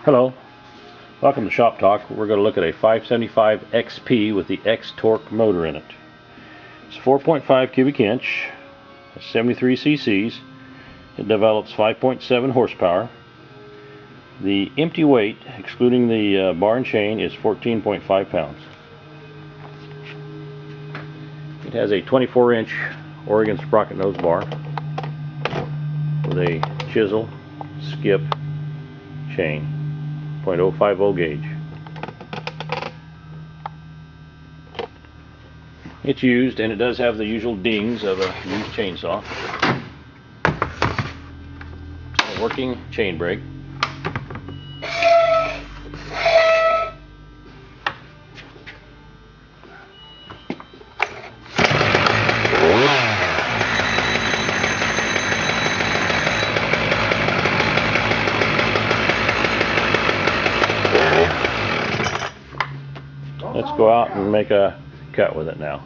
Hello, welcome to Shop Talk. We're going to look at a 575 XP with the X Torque motor in it. It's 4.5 cubic inch, 73 cc's. It develops 5.7 horsepower. The empty weight, excluding the bar and chain, is 14.5 pounds. It has a 24-inch Oregon sprocket nose bar with a chisel, skip, chain. 0.050 gauge. It's used, and it does have the usual dings of a used chainsaw. A working chain brake. Let's go out and make a cut with it now.